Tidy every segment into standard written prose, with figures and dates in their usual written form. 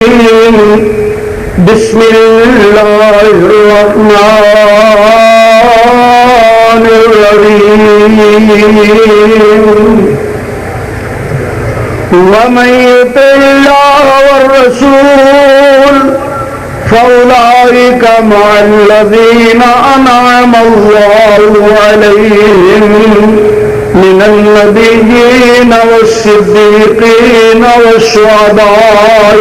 بسم اللہ الرحمن الرحیم ومن يطع الله والرسول فأولئك مع الذين أنعم الله عليهم من النبيين والصديقين والشهداء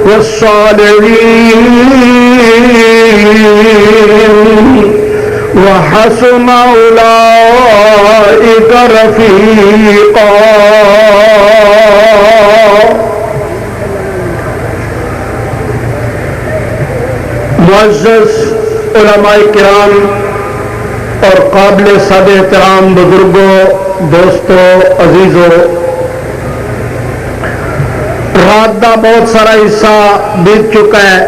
والصالحين وحسن أولئك رفيقا۔ معزز علماء کرام اور قابل صد احترام بزرگوں، دوستوں، عزیزوں، رات کا بہت سارا حصہ بیت چکا ہے۔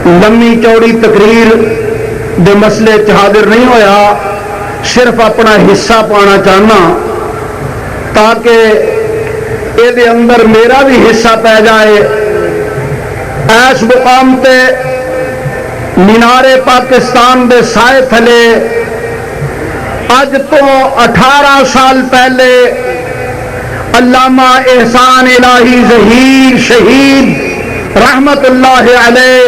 لمبی چوڑی تقریر دے مسئلے حاضر نہیں ہویا، صرف اپنا حصہ پانا چاہنا تاکہ یہ اندر میرا بھی حصہ پی جائے۔ ایس مقام تے مینار پاکستان دے سائے تھلے اج تو 18 سال پہلے علامہ احسان الہی ظہیر شہید رحمت اللہ علیہ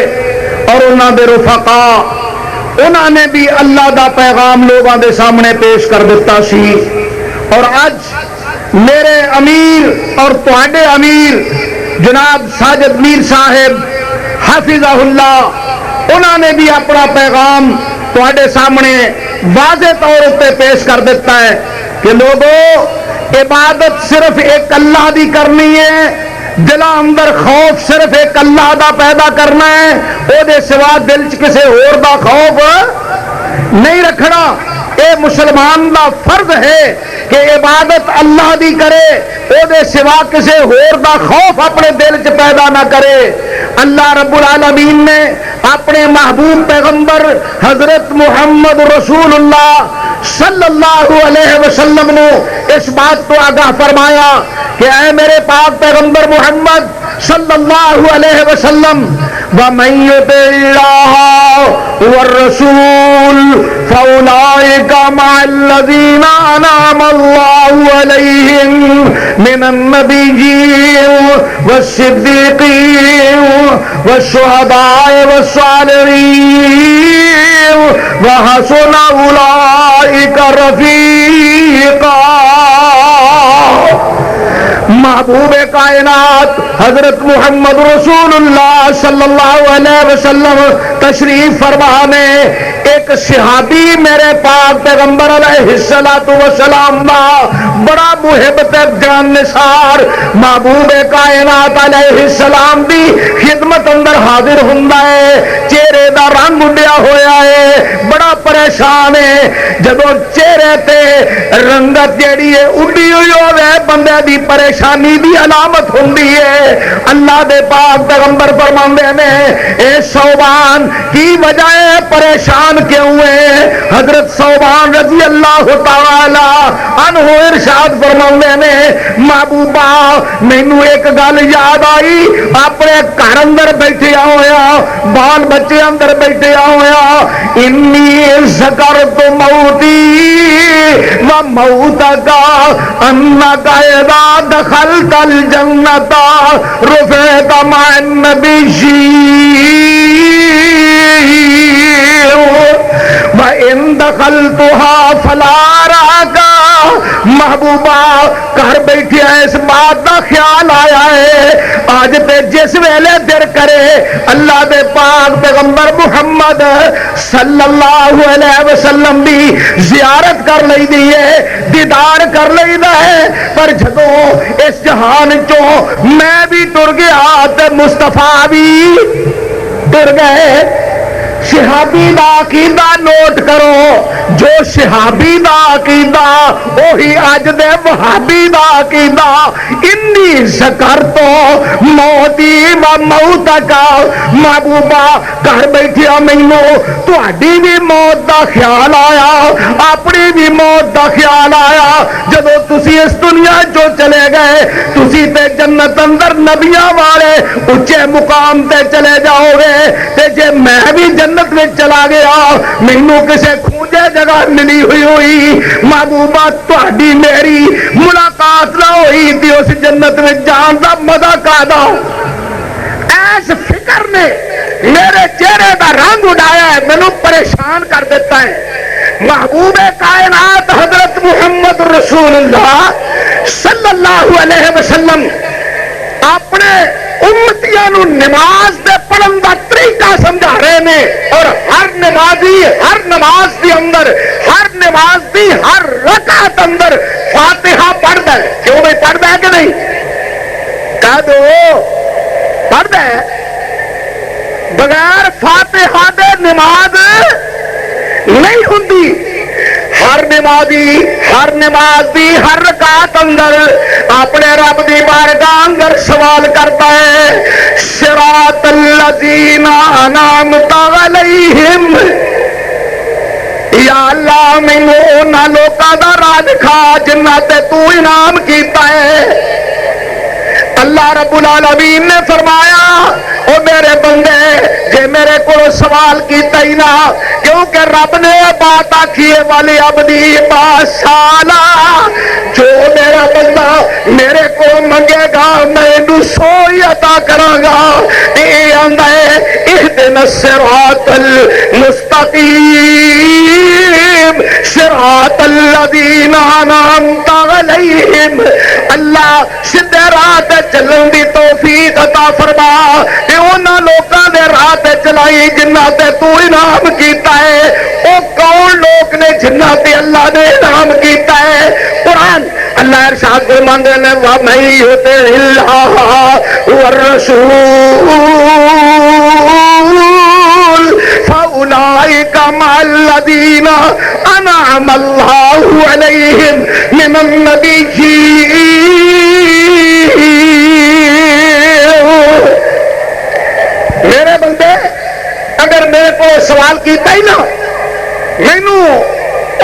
اور انہوں دے رفقا، انہوں نے بھی اللہ دا پیغام لوگوں دے سامنے پیش کر دیتا سی۔ اور اج میرے امیر اور تواڈے امیر جناب ساجد میر صاحب حفظہ اللہ، انہوں نے بھی اپنا پیغام تواڈے سامنے واضح طور پہ پیش کر دیتا ہے کہ لوگوں، عبادت صرف ایک اللہ دی کرنی ہے، دل اندر خوف صرف ایک اللہ دا پیدا کرنا ہے، او دے سوا دل چ کسے اور دا خوف نہیں رکھنا۔ اے مسلمان دا فرض ہے کہ عبادت اللہ دی کرے، او دے سوا کسے اور دا خوف اپنے دل چ پیدا نہ کرے۔ اللہ رب العالمین نے اپنے محبوب پیغمبر حضرت محمد رسول اللہ صلی اللہ علیہ وسلم نے اس بات کو آگاہ فرمایا کہ اے میرے پاک پیغمبر محمد صلی اللہ علیہ وسلم وَمَن يُطِعِ اللَّهَ وَالرَّسُولَ فَأُولَئِكَ مَعَ الَّذِينَ أَنْعَمَ اللَّهُ عَلَيْهِمْ مِنَ النَّبِيِّينَ وَالصِّدِّيقِينَ وَالشُّهَدَاءِ وَالصَّالِحِينَ وَحَسُنَ أُولَئِكَ رَفِيقًا۔ محبوب کائنات حضرت محمد رسول اللہ صلی اللہ علیہ وسلم تشریف فرما نے ایک صحابی میرے پاک پیغمبر علیہ السلام دا بڑا محبت جان نثار محبوب کائنات علیہ السلام دی خدمت اندر حاضر ہوندا ہے، چہرے دا رنگ اڈیا ہویا ہے، بڑا پریشان ہے۔ جدوں چہرے تے رنگت جیڑی ہے اڈی ہوئی ہوے بندے دی پریشانی دی علامت ہوندی ہے۔ اللہ دے پاک پیغمبر فرماندے نے اے صوبان کی وجہ ہے پریشان کیوں ہے؟ حضرت صوبان رضی اللہ تعالی عنہ ارشاد فرماندے نے محبوبہ مینوں ایک گل یاد آئی، اپنے گھر اندر بیٹھے ہویا، بال بچے اندر بیٹھے ہویا، انی ذکرت موتی و موتک انک اذا دخلت الجنت رفعت مع النبیین وَإِن دَخَلْتُهَا فَلَا رَاكَ۔ محبوبہ گھر بیٹھے اس بات کا خیال آیا ہے آج تے جس ویلے دل کرے اللہ دے پاک پیغمبر محمد صلی اللہ علیہ وسلم دی زیارت کر لئی دی ہے، دیدار کر لئی دا ہے، پر جدوں اس جہان چوں میں بھی ٹر گیا تے مصطفیٰ بھی ٹر گئے۔ شہابی دا عقیدہ نوٹ کرو، جو شہابی دا عقیدہ وہی اج دے وہابی دا عقیدہ۔ انی ذکرتو موتی و موتک، محبوبہ گھر بیٹھیا مینوں تہاڈی بھی موت دا خیال آیا، اپنی بھی موت دا خیال آیا۔ جدو تسی اس دنیا جو چلے گئے تسی تے جنت اندر نبیاں والے اچے مقام تے چلے جاؤ گے، تے جے میں بھی جنت میں چلا گیا مینوں کسے کھوجے جگہ ملی ہوئی محبوبہ تہاڈی میری ملاقات نہ ہوئی تے اس جنت میں جان دا مزہ کادا۔ ایس فکر نے میرے چہرے دا رنگ اڑایا ہے، مینوں پریشان کر دیتا ہے۔ محبوب کائنات حضرت محمد رسول اللہ صلی اللہ علیہ وسلم اپنے امتیاں نو نماز دے پڑھن دا طریقہ سمجھا رہے نے، اور ہر نمازی ہر نماز دی اندر ہر نماز دی ہر رکعت اندر فاتحہ پڑھدا ہے۔ کیوں بھائی پڑھدا ہے کہ نہیں؟ کہہ دو پڑھدا ہے۔ بغیر فاتحہ دے نماز نہیں ہوندی۔ ہر نماز دی ہر رکعت اندر اپنے رب دی بارگاہ اندر سوال کرتا ہے، صراط الذین انعمت علیہم، یا اللہ مینوں انہاں لوکاں دا راہ دکھا جنہاں تے تو انعام کیتا ہے۔ اللہ رب العالمین نے فرمایا، او میرے بندے جے میرے کو سوال کیتا ہی نہ، کیونکہ رب نے بات آکھی ہے والی عبدی باسالہ، جو میرا بندہ میرے کو منگے گا میں انہوں سوئی عطا کراں گا۔ اے آندا ہے اہدنا الصراط المستقیم صراط الذین انعمت علیہم، اللہ سیدھے راہ تے چلن دی توفیق عطا فرما، تے انہاں لوکاں دے راہ تے چلائی جنہاں تے تو انعام کیتا ہے۔ او کون لوگ نے جنہاں تے اللہ نے انعام کیتا ہے؟ قرآن اللہ ارشاد فرماندے نے وَمَن یُطِعِ اللَّهَ وَالرَّسُولَ فَأُولَٰئِکَ مَعَ الَّذِینَ أَنْعَمَ اللَّهُ عَلَیْہِم مِنَ النَّبِیِّینَ۔ میرے بندے اگر میرے کو سوال کیتا ہی نہ، مینوں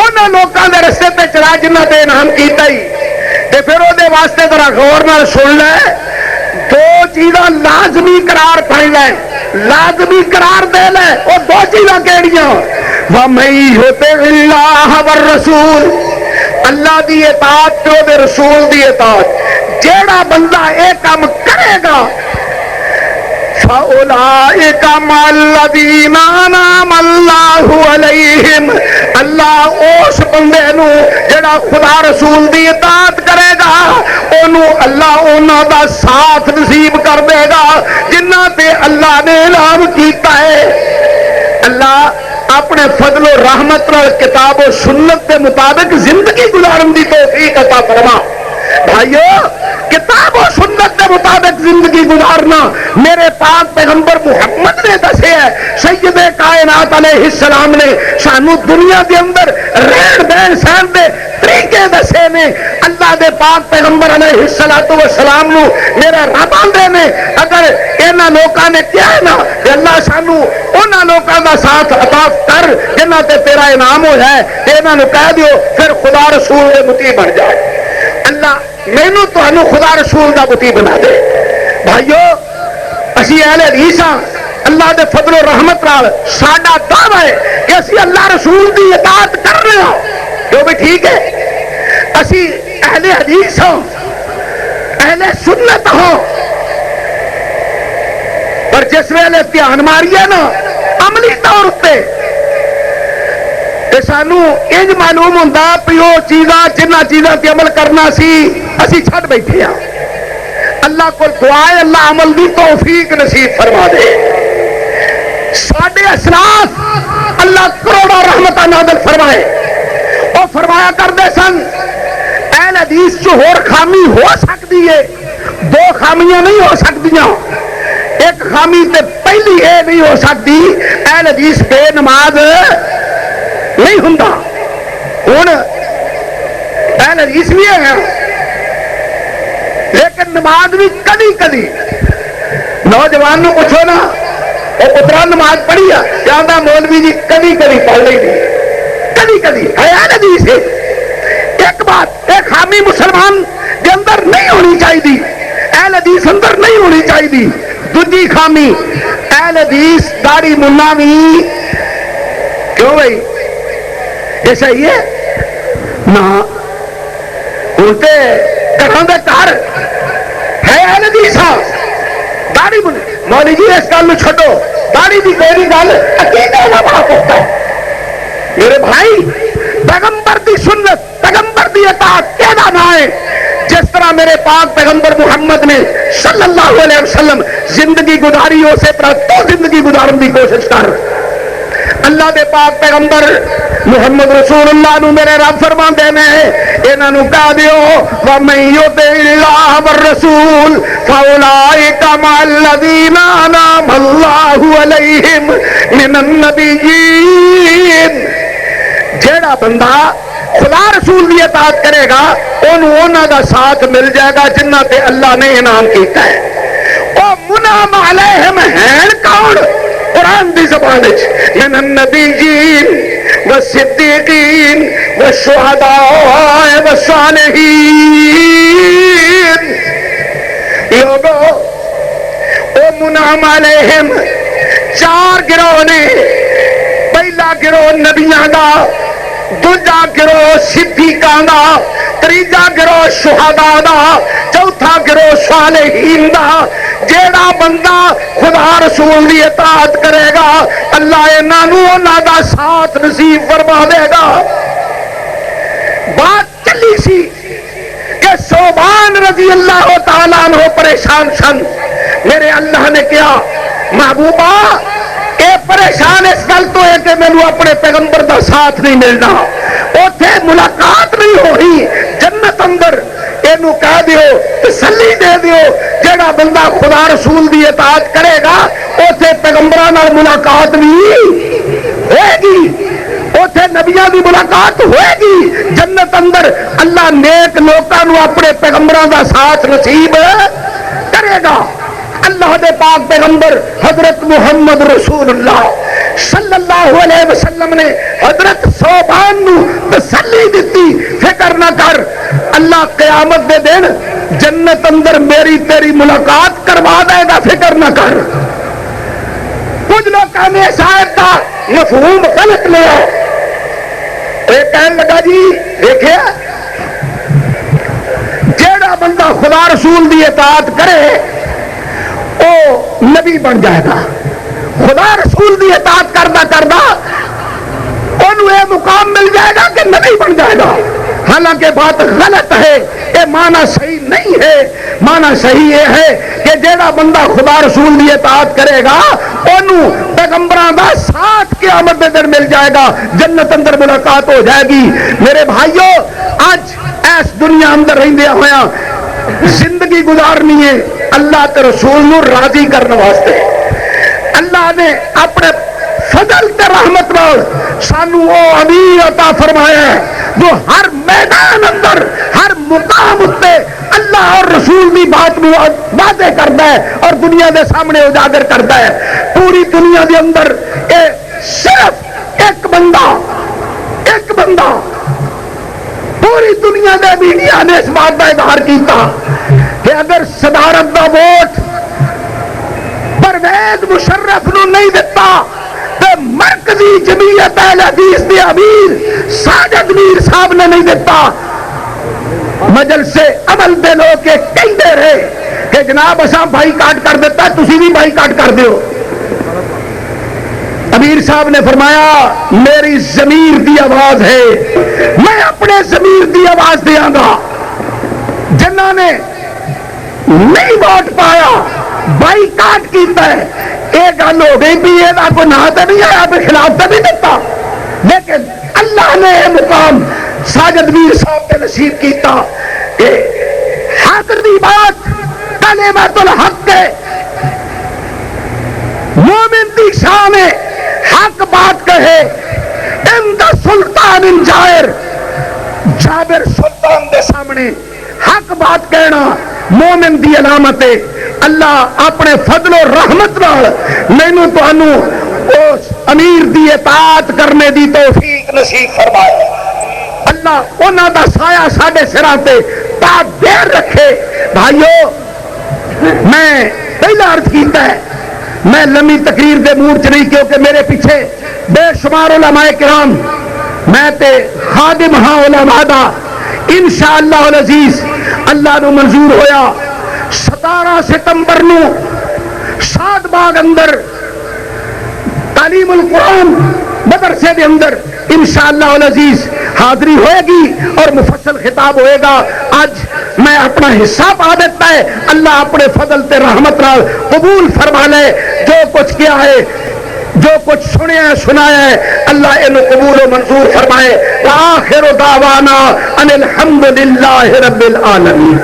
انہاں لوکاں دے رستے تے چلا جنہاں تے انعام کیتا ہی، تے پھر وہ دے واسطے ذرا غور نال سن لے، دو چیزاں لازمی قرار پائی لے، لازمی قرار دے لے۔ وہ دو چیزاں کیڑیاں؟ وَمَن یُطِعِ اللَّهَ وَالرَّسُولَ، اللہ دی اطاعت تے دے رسول دی اطاعت۔ جیڑا بندہ اے کام کرے گا فَأُولَٰئِکَ مَعَ الَّذِینَ أَنْعَمَ اللَّهُ عَلَیْہِم، اللہ اس بندے نو جڑا خدا رسول دی اطاعت کرے گا انہوں اللہ انہاں دا ساتھ نصیب کر دے گا جنہاں تے اللہ نے انعام کیتا ہے۔ اللہ اپنے فضل و رحمت نال کتاب و سنت کے مطابق زندگی گزارن دی توفیق عطا فرما۔ بھائیو کتاب و سنت کے مطابق زندگی گزارنا میرے پاک پیغمبر محمد نے دسے ہے۔ سید کائنات علیہ السلام نے سانو دنیا کے اندر رہن بہن سہن دے طریقے دسے نے۔ اللہ دے پاک پیغمبر علیہ السلام نو میرا رب آندے نے اگر انہاں لوکاں نے کیا ہے نا کہ اللہ سانو انہاں لوکاں دا ساتھ عطا کر جنہاں تے تیرا انعام ہویا ہے، تے انہاں نو کہہ دیو پھر خدا رسول دے مطیع بن جائے۔ اللہ مینوں تانوں خدا رسول دا مطیع بنا دے۔ بھائیو اسی اہل حدیث ہاں، اللہ دے فضل و رحمت نال ساڈا دعویٰ ہے کہ اسی اللہ رسول دی اطاعت کر رہے ہاں، جو بھی ٹھیک ہے۔ اسی اہل حدیث ہاں، اہل سنت ہاں، پر جس ویلے دھیان ماریے نا عملی طور پہ سانو انج معلوم ہوتا بھی وہ چیزاں جنہ چیزاں تے عمل کرنا سی اسی چھڈ بیٹھے ہاں۔ اللہ کو دعائے اللہ عمل دی توفیق نصیب فرما دے۔ ساڈے اسلاف اللہ کروڑوں رحمتاں نازل فرمائے، وہ فرمایا کرتے سن اہل حدیث جو ہور خامی ہو سکتی ہے، دو خامیاں نہیں ہو سکتیاں۔ ایک خامی تے پہلی اے نہیں ہو سکتی اہل حدیث بے نماز نہیں ہوں ہوں اہل حدیث بھی ہے لیکن نماز بھی کدی کدی نوجوان نو پوچھو نا وہ پترا نماز پڑھی ہے کیا مولوی جی کدی کدی پڑھ لی کدی کدی ہے اہل حدیث ایک بات ایک خامی مسلمان کے اندر نہیں ہونی چاہیے اہل حدیث اندر نہیں ہونی چاہیے دوجی خامی اہل حدیث داڑھی منا بھی کیوں بھائی یہ صحیح ہے نہ الٹے گھروں کے گھر ہے اہل حدیث داڑھی من مولوی جی اس گل چھڈو داڑھی کی کوئی گل عقیدے کا بات ہوتا ہے میرے بھائی پیغمبر دی سنت پیغمبر دی اطاعت کہنا نہ ہے جس طرح میرے پاک پیغمبر محمد نے صلی اللہ علیہ وسلم زندگی گزاری اسے طرح تو زندگی گزارن کی کوشش کر اللہ دے پاک پیغمبر محمد رسول اللہ نو میرے رب فرما دینا ہے انہاں نو کہہ دیو وَمَن يُطِعِ اللَّهَ وَالرَّسُولَ فَأُولَٰئِكَ مَعَ الَّذِينَ أَنْعَمَ اللَّهُ عَلَيْهِمْ مِنَ النَّبِيِّينَ جیڑا بندہ خدا رسول کی اطاعت کرے گا انہوں دا ساتھ مل جائے گا جنہ تے اللہ نے انعام کیتا ہے او منعم علیہم ہیں کون قرآن دی زبان من النبیین والصدیقین والشہداء والصالحین لوگو او منعم علیہم چار گروہ نے پہلا گروہ نبیاں دا دوجا گروہ صدیقاں دا تیجا گروہ شہداء دا چوتھا گروہ صالحین دا جیڑا بندہ خدا رسول دی اطاعت کرے گا اللہ انہاں دا ساتھ نصیب فرما دے گا بات چلی سی کہ صوبان رضی اللہ تعالیٰ عنہ پریشان سن میرے اللہ نے کیا محبوبہ اے پریشان اس گل تو ہے کہ مینوں اپنے پیغمبر دا ساتھ نہیں ملنا اوتھے ملاقات نہیں ہوئی جنت اندر اینو کہہ دیو تسلی دے دیو جڑا بندہ خدا رسول دی اطاعت کرے گا اوتھے پیغمبراں نال ملاقات بھی ہوئے گی اوتھے نبیاں دی ملاقات ہوئے گی جنت اندر اللہ نیک لوکاں نو اپنے پیغمبراں دا ساتھ نصیب کرے گا اللہ دے پاک پیغمبر حضرت محمد رسول اللہ صلی اللہ علیہ وسلم نے حضرت صوبان نو تسلی دیتی فکر نہ کر اللہ قیامت دے دن جنت اندر میری تیری ملاقات کروا دے گا فکر نہ کر کچھ لوگ نے اس آیت کا مفہوم غلط لیا ایک کہنے لگا جی دیکھیں جیڑا بندہ خدا رسول دی اطاعت کرے وہ نبی بن جائے گا خدا رسول دی اطاعت کردا کردا انہوں یہ مقام مل جائے گا کہ نبی بن جائے گا حالانکہ بات غلط ہے یہ معنی صحیح نہیں ہے معنی صحیح یہ ہے کہ جیڑا بندہ خدا رسول دی اطاعت کرے گا انہوں پیغمبراں دا ساتھ قیامت دے دن مل جائے گا جنت اندر ملاقات ہو جائے گی میرے بھائیو آج اس دنیا اندر رہندے ہویا زندگی گزارنی ہے اللہ کے رسول نو راضی کرنے واسطے اللہ نے اپنے فضل تے رحمت نال سانو او امیر عطا فرمایا ہے جو ہر میدان اندر ہر مقام اتے اللہ اور رسول کی بات واضح کرتا ہے اور دنیا دے سامنے اجاگر کرتا ہے پوری دنیا دے اندر صرف ایک بندہ پوری دنیا دے میڈیا نے اس بات کا اظہار کیتا کہ اگر صدارت دا ووٹ پرویز مشرف نو نہیں دیتا تو مرکزی جمعیت اہل حدیث دے امیر ساجد میر صاحب نے نہیں دیتا مجلس عمل دے لوگ کے کہندے رہے کہ جناب اساں بھائی کاٹ کر دیتا تسی بھی بھائی کاٹ کر دیو امیر صاحب نے فرمایا میری ضمیر دی آواز ہے میں اپنے ضمیر دی آواز دیاں گا جنہاں نے نہیں ووٹ پایا بائی کاٹ کیتا ہے ایک گل ہو گئی بھی یہ کوئی نہ تو نہیں آیا پھر خلاف تو نہیں دیتا لیکن اللہ نے یہ مقام ساجد میر صاحب کے نصیب کیتا کہ حق دی بات کلمۃ الحق مومن دی بن جائر جابر سلطان دے سامنے حق بات کہنا مومن دی علامت ہے. اللہ اپنے فضل و رحمت نال مینوں تانوں اس امیر دی اطاعت کرنے دی توفیق نصیب فرمائے. اللہ انہاں دا سایہ ساڈے سراں تے تا دیر رکھے. بھائیو میں پہلا عرض کیتا ہے میں لمبی تقریر دے موڈ چ نہیں کیونکہ میرے پیچھے بے شمار علماء کرام میں تے خادم ہاں علماء دا انشاءاللہ العزیز اللہ نو منظور ہویا 17 ستمبر نو شاد باغ اندر تعلیم القرآن مدرسے دے اندر انشاءاللہ العزیز حاضری ہوئے گی اور مفصل خطاب ہوئے گا. آج میں اپنا حصہ پا دیتا ہے. اللہ اپنے فضل تے رحمت نال قبول فرما لے. جو کچھ کیا ہے جو کچھ سنیا سنایا ہے اللہ انہوں قبول و منظور فرمائے. وآخر دعوانا ان الحمدللہ رب العالمین.